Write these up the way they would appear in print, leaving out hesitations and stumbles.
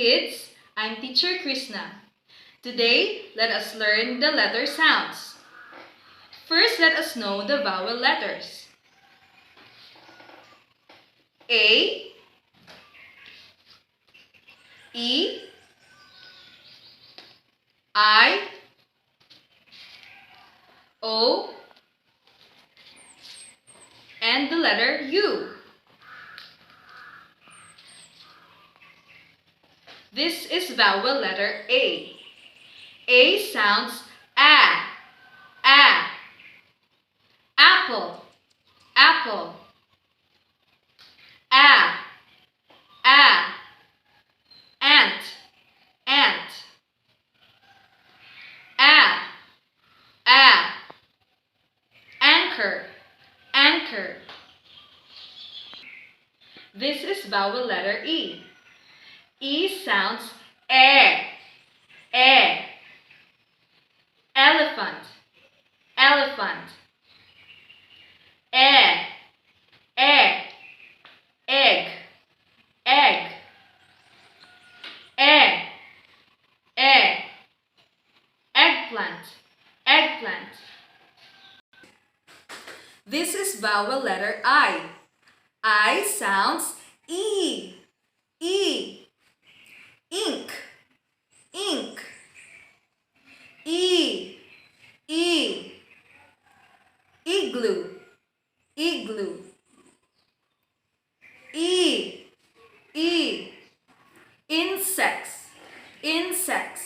kids, I'm Teacher Krishna. Today, let us learn the letter sounds. First, let us know the vowel letters. A, E, I, O, and the letter U. This is vowel letter A. A sounds a, apple, apple, a, ant, ant, anchor, anchor. This is vowel letter E. E sounds elephant, elephant, egg, egg, eggplant, eggplant. This is vowel letter I. I sounds E, ink, ink, igloo, igloo, insects, insects.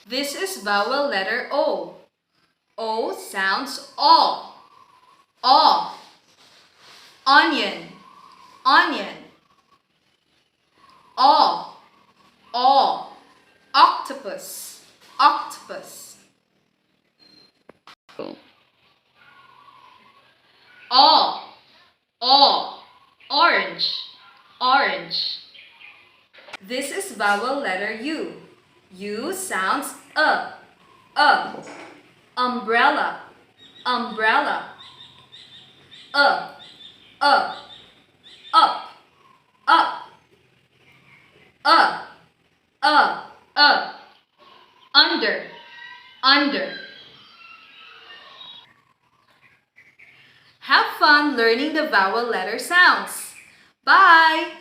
This is vowel letter O. O sounds aw, onion, onion, aw, octopus, octopus, aw, orange, orange. This is vowel letter U. U sounds umbrella, umbrella, up, under, under. Have fun learning the vowel letter sounds. Bye!